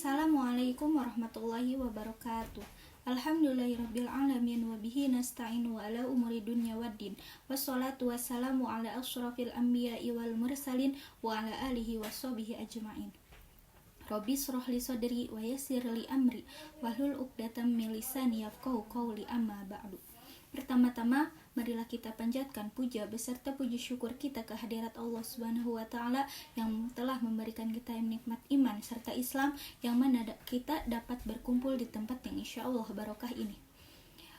Assalamualaikum warahmatullahi wabarakatuh. Alhamdulillahirabbil alamin wa bihi nasta'inu ala umuri dunya waddin. Wassalatu wassalamu ala asyrafil anbiya'i wal mursalin wa ala alihi washabihi ajmain. Rabbi shrah li sadri wa yassir li amri wahlul 'uqdatam min lisani yafqahu qawli, amma ba'du. Pertama-tama, marilah kita panjatkan puja beserta puji syukur kita ke hadirat Allah Subhanahu wa taala yang telah memberikan kita nikmat iman serta Islam, yang mana kita dapat berkumpul di tempat yang insyaallah barokah ini.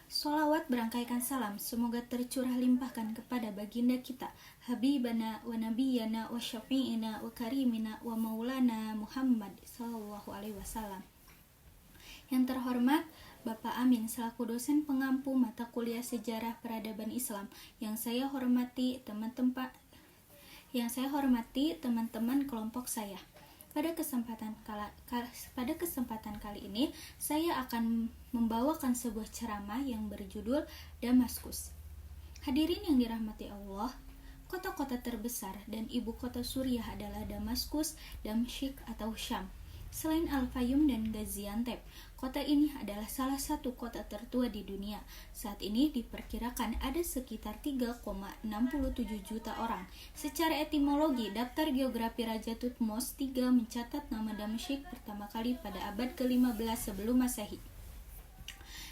Sholawat berangkaikan salam semoga tercurah limpahkan kepada baginda kita, habibana wa nabiyana wa syafi'ina wa karimina wa maulana Muhammad sallallahu alaihi wasallam. Yang terhormat Bapak Amin selaku dosen pengampu mata kuliah Sejarah Peradaban Islam, yang saya hormati teman-teman kelompok saya. Pada kesempatan kali ini saya akan membawakan sebuah ceramah yang berjudul Damaskus. Hadirin yang dirahmati Allah, kota-kota terbesar dan ibu kota Suriah adalah Damaskus, Damsyik atau Syam. Selain Al-Fayum dan Gaziantep, kota ini adalah salah satu kota tertua di dunia. Saat ini diperkirakan ada sekitar 3,67 juta orang. Secara etimologi, daftar geografi Raja Tutmos III mencatat nama Damsyik pertama kali pada abad ke-15 sebelum Masehi.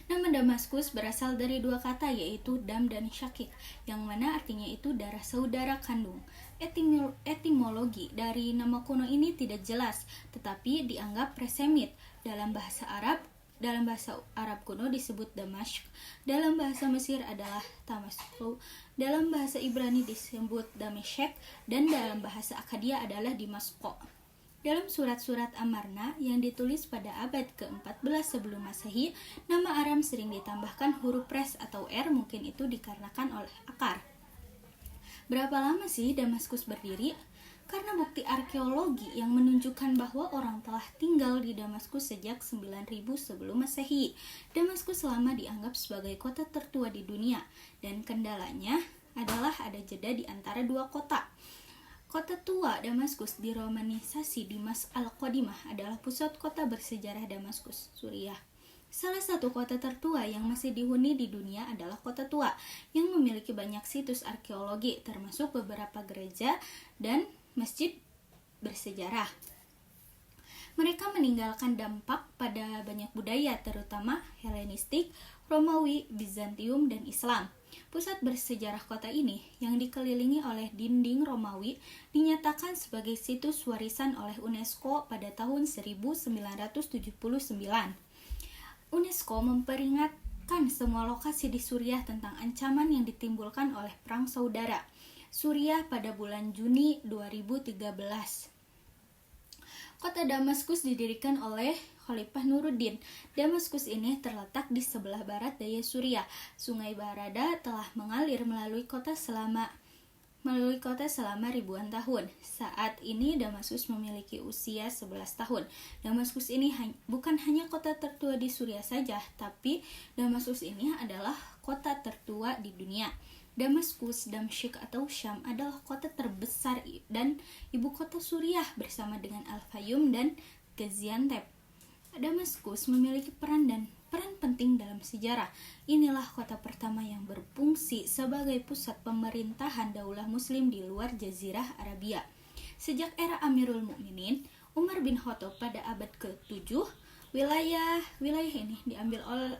Nama Damaskus berasal dari dua kata, yaitu Dam dan Syakik, yang mana artinya itu darah saudara kandung. Etimologi dari nama kuno ini tidak jelas, tetapi dianggap presemit. Dalam bahasa Arab kuno disebut Damashq, dalam bahasa Mesir adalah Damaskus, dalam bahasa Ibrani disebut Dameshek, dan dalam bahasa Akkadia adalah Dimasko. Dalam surat-surat Amarna yang ditulis pada abad ke-14 sebelum Masehi, nama Aram sering ditambahkan huruf res atau R, mungkin itu dikarenakan oleh akar. Berapa lama sih Damaskus berdiri? Karena bukti arkeologi yang menunjukkan bahwa orang telah tinggal di Damaskus sejak 9000 sebelum Masehi. Damaskus lama dianggap sebagai kota tertua di dunia, dan kendalanya adalah ada jeda di antara dua kota. Kota tua Damaskus diromanisasi Dimas Al-Qadimah adalah pusat kota bersejarah Damaskus, Suriah. Salah satu kota tertua yang masih dihuni di dunia adalah kota tua yang memiliki banyak situs arkeologi, termasuk beberapa gereja dan masjid bersejarah. Mereka meninggalkan dampak pada banyak budaya, terutama Helenistik, Romawi, Bizantium, dan Islam. Pusat bersejarah kota ini, yang dikelilingi oleh dinding Romawi, dinyatakan sebagai situs warisan oleh UNESCO pada tahun 1979. UNESCO memperingatkan semua lokasi di Suriah tentang ancaman yang ditimbulkan oleh Perang Saudara Suriah pada bulan Juni 2013. Kota Damaskus didirikan oleh Khalifah Nuruddin. Damaskus ini terletak di sebelah barat daya Suriah. Sungai Barada telah mengalir melalui kota selama ribuan tahun. Saat ini Damaskus memiliki usia 11 tahun. Damaskus ini bukan hanya kota tertua di Suriah saja, tapi Damaskus ini adalah kota tertua di dunia. Damaskus, Damsyik atau Syam adalah kota terbesar dan ibu kota Suriah bersama dengan Al-Fayum dan Gaziantep. Damaskus memiliki peran penting dalam sejarah. Inilah kota pertama yang berfungsi sebagai pusat pemerintahan daulah muslim di luar Jazirah Arabia. Sejak era Amirul Mukminin Umar bin Khattab pada abad ke-7, wilayah ini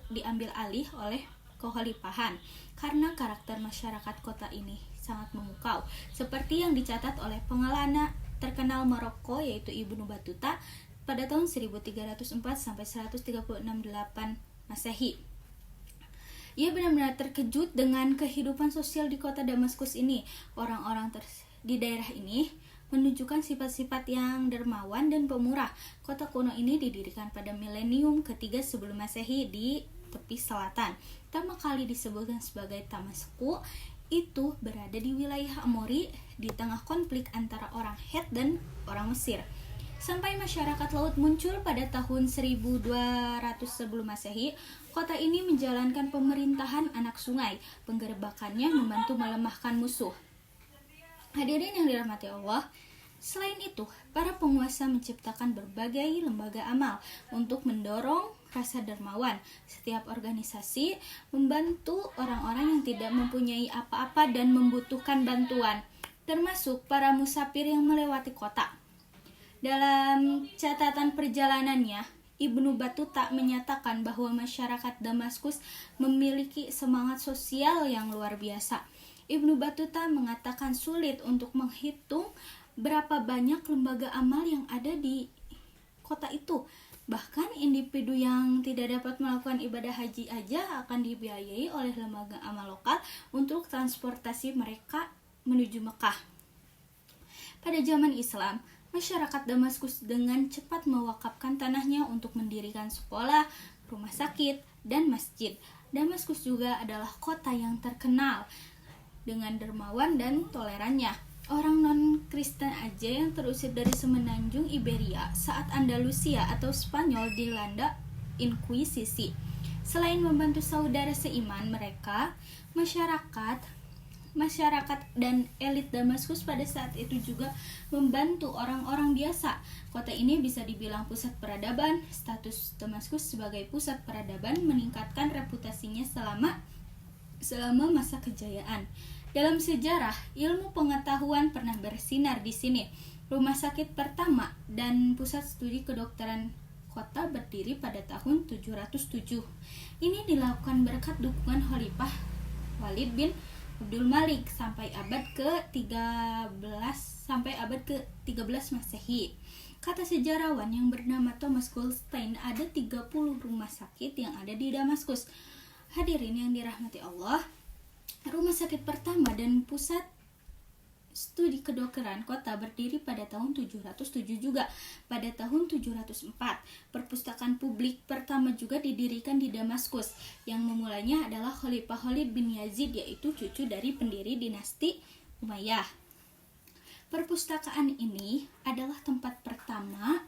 diambil alih oleh kekhalifahan karena karakter masyarakat kota ini sangat memukau, seperti yang dicatat oleh pengelana terkenal Maroko yaitu Ibnu Battuta pada tahun 1304 sampai 1338 Masehi. Ia benar-benar terkejut dengan kehidupan sosial di kota Damaskus ini. Orang-orang di daerah ini menunjukkan sifat-sifat yang dermawan dan pemurah. Kota kuno ini didirikan pada milenium ketiga sebelum Masehi di tepi selatan. Pertama kali disebutkan sebagai Damaskus itu berada di wilayah Amori di tengah konflik antara orang Het dan orang Mesir. Sampai masyarakat laut muncul pada tahun 1200 sebelum Masehi, kota ini menjalankan pemerintahan anak sungai. Penggerbakannya membantu melemahkan musuh. Hadirin yang dirahmati Allah, Selain itu, para penguasa menciptakan berbagai lembaga amal untuk mendorong rasa dermawan. Setiap organisasi membantu orang-orang yang tidak mempunyai apa-apa dan membutuhkan bantuan, termasuk para musafir yang melewati kota. Dalam catatan perjalanannya, Ibnu Battuta menyatakan bahwa masyarakat Damaskus memiliki semangat sosial yang luar biasa. Ibnu Battuta mengatakan sulit untuk menghitung berapa banyak lembaga amal yang ada di kota itu. Bahkan individu yang tidak dapat melakukan ibadah haji aja akan dibiayai oleh lembaga amal lokal untuk transportasi mereka menuju Mekah. Pada zaman Islam, masyarakat Damaskus dengan cepat mewakafkan tanahnya untuk mendirikan sekolah, rumah sakit, dan masjid. Damaskus juga adalah kota yang terkenal dengan dermawan dan tolerannya. Orang non-Kristen aja yang terusir dari semenanjung Iberia saat Andalusia atau Spanyol dilanda Inkuisisi. Selain membantu saudara seiman mereka, masyarakat dan elit Damaskus pada saat itu juga membantu orang-orang biasa. Kota ini bisa dibilang pusat peradaban. Status Damaskus sebagai pusat peradaban meningkatkan reputasinya selama masa kejayaan. Dalam sejarah, ilmu pengetahuan pernah bersinar di sini. Rumah sakit pertama dan pusat studi kedokteran kota berdiri pada tahun 707. Ini dilakukan berkat dukungan Khalifah Walid bin Abdul Malik sampai abad ke-13 Masehi. Kata sejarawan yang bernama Thomas Goldstein, ada 30 rumah sakit yang ada di Damaskus. Hadirin yang dirahmati Allah, rumah sakit pertama dan pusat studi kedokteran kota berdiri pada tahun 707 juga. Pada tahun 704, perpustakaan publik pertama juga didirikan di Damaskus. Yang memulainya adalah Khalifah Khalid bin Yazid, yaitu cucu dari pendiri dinasti Umayyah. Perpustakaan ini adalah tempat pertama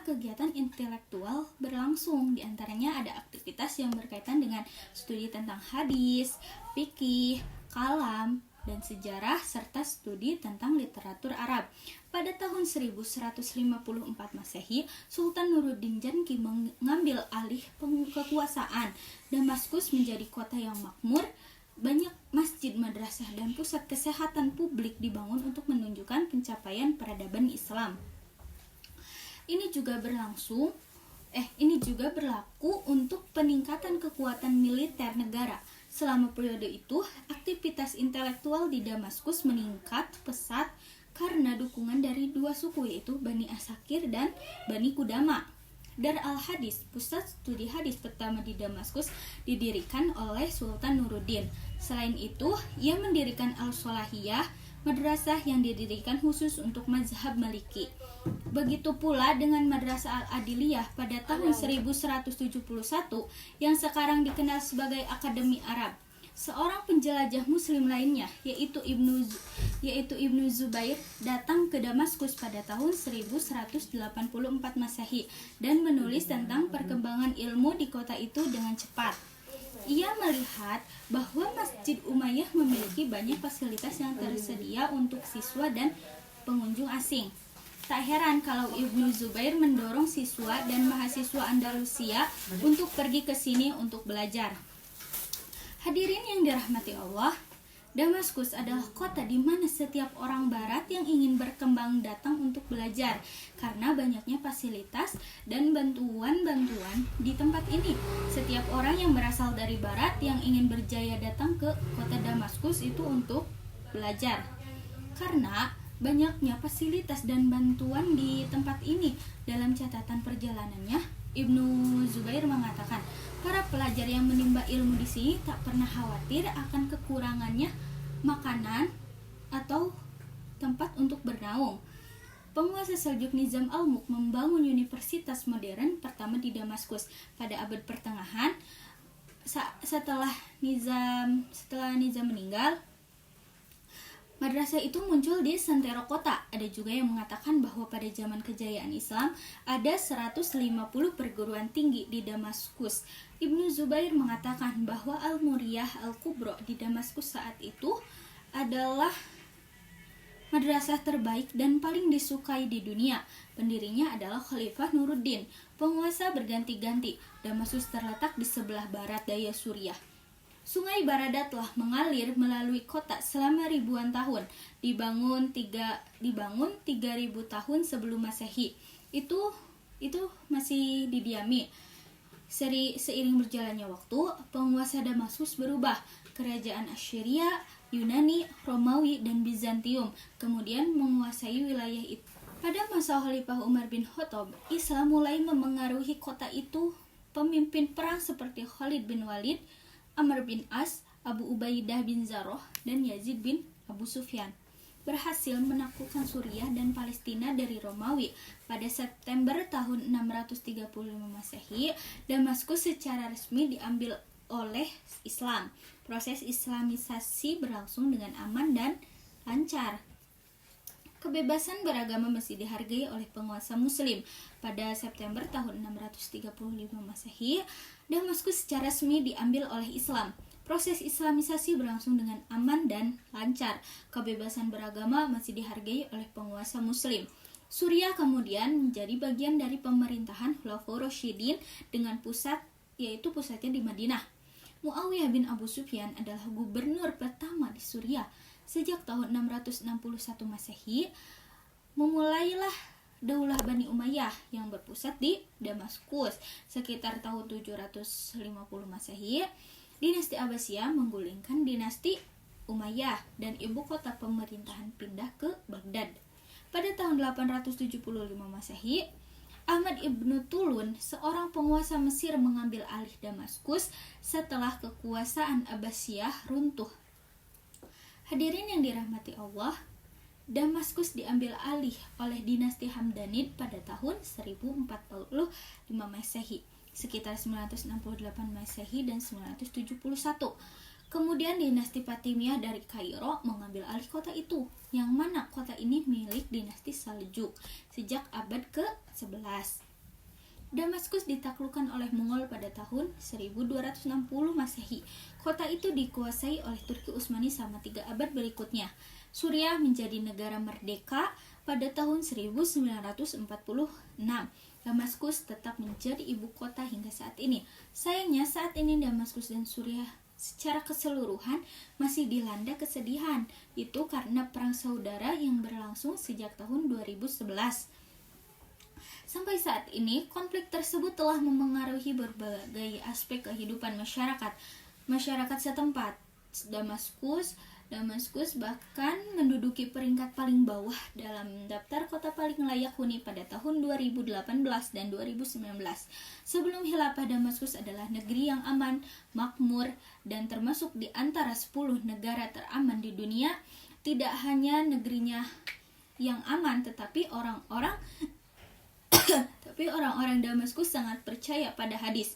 kegiatan intelektual berlangsung. Di antaranya ada aktivitas yang berkaitan dengan studi tentang hadis, fikih, kalam, dan sejarah, serta studi tentang literatur Arab. Pada tahun 1154 Masehi, Sultan Nuruddin Janki mengambil alih kekuasaan. Damaskus menjadi kota yang makmur. Banyak masjid, madrasah, dan pusat kesehatan publik dibangun untuk menunjukkan pencapaian peradaban Islam. Ini juga berlaku untuk peningkatan kekuatan militer negara. Selama periode itu, aktivitas intelektual di Damaskus meningkat pesat karena dukungan dari dua suku, yaitu Bani Asakir dan Bani Kudama. Dar al-Hadis, pusat studi hadis pertama di Damaskus, didirikan oleh Sultan Nuruddin. Selain itu, ia mendirikan Al-Solahiyah, madrasah yang didirikan khusus untuk mazhab Maliki. Begitu pula dengan Madrasah Al-Adiliyah pada tahun 1171 yang sekarang dikenal sebagai Akademi Arab. Seorang penjelajah muslim lainnya, yaitu Ibnu Zubair, datang ke Damaskus pada tahun 1184 Masehi dan menulis tentang perkembangan ilmu di kota itu dengan cepat. Ia melihat bahwa Masjid Umayyah memiliki banyak fasilitas yang tersedia untuk siswa dan pengunjung asing. Tak heran kalau Ibnu Zubair mendorong siswa dan mahasiswa Andalusia untuk pergi ke sini untuk belajar. Hadirin yang dirahmati Allah, Damaskus adalah kota di mana setiap orang barat yang ingin berkembang datang untuk belajar karena banyaknya fasilitas dan bantuan-bantuan di tempat ini. Setiap orang yang berasal dari barat yang ingin berjaya datang ke kota Damaskus itu untuk belajar. Karena banyaknya fasilitas dan bantuan di tempat ini. Dalam catatan perjalanannya, Ibnu Zubair mengatakan, para pelajar yang menimba ilmu di sini tak pernah khawatir akan kekurangannya makanan atau tempat untuk bernaung. Penguasa Seljuk Nizam Al-Mulk membangun universitas modern pertama di Damaskus pada abad pertengahan. Setelah Nizam meninggal, madrasah itu muncul di santero kota. Ada juga yang mengatakan bahwa pada zaman kejayaan Islam ada 150 perguruan tinggi di Damaskus. Ibnu Zubair mengatakan bahwa Al-Muriyah Al-Kubro di Damaskus saat itu adalah madrasah terbaik dan paling disukai di dunia. Pendirinya adalah Khalifah Nuruddin. Penguasa berganti-ganti. Damaskus terletak di sebelah barat daya Suriah. Sungai Barada telah mengalir melalui kota selama ribuan tahun. Dibangun 3000 tahun sebelum Masehi. Itu masih didiami. Seiring berjalannya waktu, penguasa Damaskus berubah. Kerajaan Assyria, Yunani, Romawi, dan Bizantium kemudian menguasai wilayah itu. Pada masa Khalifah Umar bin Khattab, Islam mulai memengaruhi kota itu. Pemimpin perang seperti Khalid bin Walid, Amr bin As, Abu Ubaidah bin Zarrah, dan Yazid bin Abu Sufyan berhasil menaklukkan Suriah dan Palestina dari Romawi. Pada September tahun 635 Masehi, Damaskus secara resmi diambil oleh Islam. Proses Islamisasi berlangsung dengan aman dan lancar. Kebebasan beragama masih dihargai oleh penguasa Muslim. Pada September tahun 635 Masehi, Damaskus secara resmi diambil oleh Islam. Proses Islamisasi berlangsung dengan aman dan lancar. Kebebasan beragama masih dihargai oleh penguasa Muslim. Suriah kemudian menjadi bagian dari pemerintahan Khulafaur Rasyidin dengan pusatnya di Madinah. Muawiyah bin Abu Sufyan adalah gubernur pertama di Suriah. Sejak tahun 661 Masehi, memulailah Daulah Bani Umayyah yang berpusat di Damaskus. Sekitar tahun 750 Masehi, Dinasti Abbasiyah menggulingkan dinasti Umayyah dan ibu kota pemerintahan pindah ke Baghdad. Pada tahun 875 Masehi, Ahmad ibnu Tulun, seorang penguasa Mesir, mengambil alih Damaskus setelah kekuasaan Abbasiyah runtuh. Hadirin yang dirahmati Allah, Damaskus diambil alih oleh dinasti Hamdanid pada tahun 1045 Masehi, sekitar 968 Masehi dan 971. Kemudian dinasti Fatimiyah dari Kairo mengambil alih kota itu, yang mana kota ini milik dinasti Saljuk sejak abad ke-11. Damaskus ditaklukkan oleh Mongol pada tahun 1260 Masehi. Kota itu dikuasai oleh Turki Utsmani selama 3 abad berikutnya. Suriah menjadi negara merdeka pada tahun 1946. Damaskus tetap menjadi ibu kota hingga saat ini. Sayangnya saat ini Damaskus dan Suriah secara keseluruhan masih dilanda kesedihan. Itu karena perang saudara yang berlangsung sejak tahun 2011. Sampai saat ini, konflik tersebut telah memengaruhi berbagai aspek kehidupan masyarakat setempat. Damaskus bahkan menduduki peringkat paling bawah dalam daftar kota paling layak huni pada tahun 2018 dan 2019. Sebelum khilafah, Damaskus adalah negeri yang aman, makmur, dan termasuk di antara 10 negara teraman di dunia. Tidak hanya negerinya yang aman, tetapi orang-orang Damaskus sangat percaya pada hadis.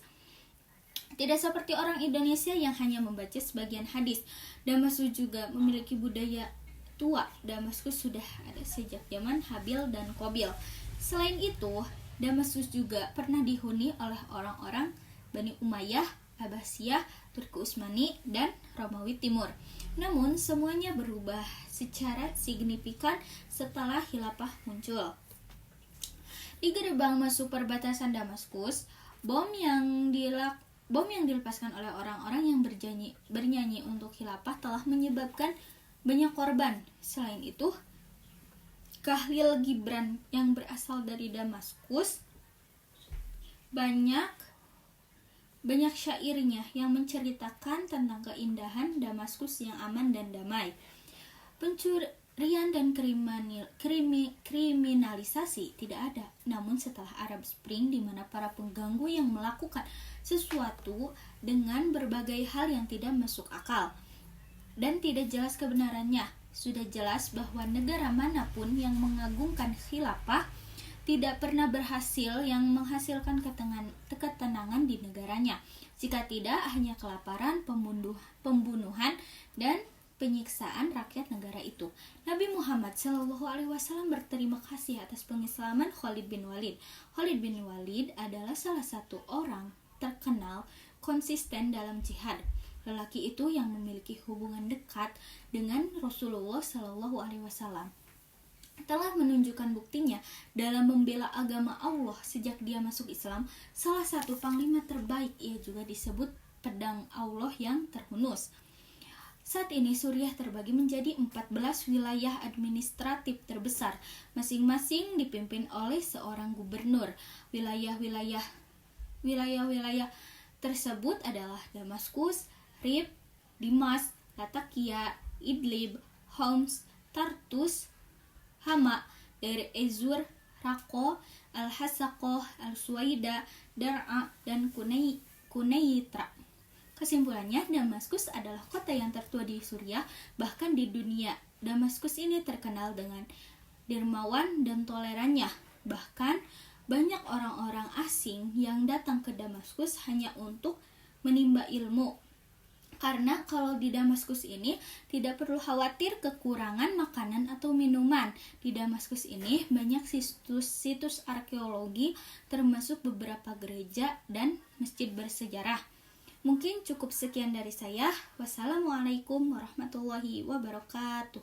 Tidak seperti orang Indonesia yang hanya membaca sebagian hadis. Damaskus juga memiliki budaya tua. Damaskus sudah ada sejak zaman Habil dan Qabil. Selain itu, Damaskus juga pernah dihuni oleh orang-orang Bani Umayyah, Abbasiyah, Turki Utsmani, dan Romawi Timur. Namun, semuanya berubah secara signifikan setelah khilafah muncul. Di gerbang masuk perbatasan Damaskus, bom yang dilepaskan oleh orang-orang yang bernyanyi untuk khilafah telah menyebabkan banyak korban. Selain itu, Khalil Gibran yang berasal dari Damaskus, banyak syairnya yang menceritakan tentang keindahan Damaskus yang aman dan damai. Pencurian dan kriminalisasi tidak ada. Namun setelah Arab Spring, di mana para pengganggu yang melakukan sesuatu dengan berbagai hal yang tidak masuk akal dan tidak jelas kebenarannya, sudah jelas bahwa negara manapun yang mengagungkan khilafah tidak pernah berhasil yang menghasilkan ketenangan di negaranya. Jika tidak, hanya kelaparan, pembunuhan, dan penyiksaan rakyat negara itu. Nabi Muhammad SAW berterima kasih atas pengislaman Khalid bin Walid. Khalid bin Walid adalah salah satu orang terkenal konsisten dalam jihad. Lelaki itu yang memiliki hubungan dekat dengan Rasulullah SAW. telah menunjukkan buktinya dalam membela agama Allah sejak dia masuk Islam. Salah satu panglima terbaik, ia juga disebut pedang Allah yang terhunus. Saat ini Suriah terbagi menjadi 14 wilayah administratif terbesar, masing-masing dipimpin oleh seorang gubernur. Wilayah-wilayah tersebut adalah Damaskus, Rib, Dimas, Latakia, Idlib, Homs, Tartus, Hama, Deir Ezur, Raqqa, Al-Hasaqah, Al-Suwaida, Dar'a, dan Quneitra. Kesimpulannya, Damaskus adalah kota yang tertua di Suriah, bahkan di dunia. Damaskus ini terkenal dengan dermawan dan tolerannya. Bahkan banyak orang-orang asing yang datang ke Damaskus hanya untuk menimba ilmu. Karena kalau di Damaskus ini tidak perlu khawatir kekurangan makanan atau minuman. Di Damaskus ini banyak situs arkeologi, termasuk beberapa gereja dan masjid bersejarah. Mungkin cukup sekian dari saya. Wassalamualaikum warahmatullahi wabarakatuh.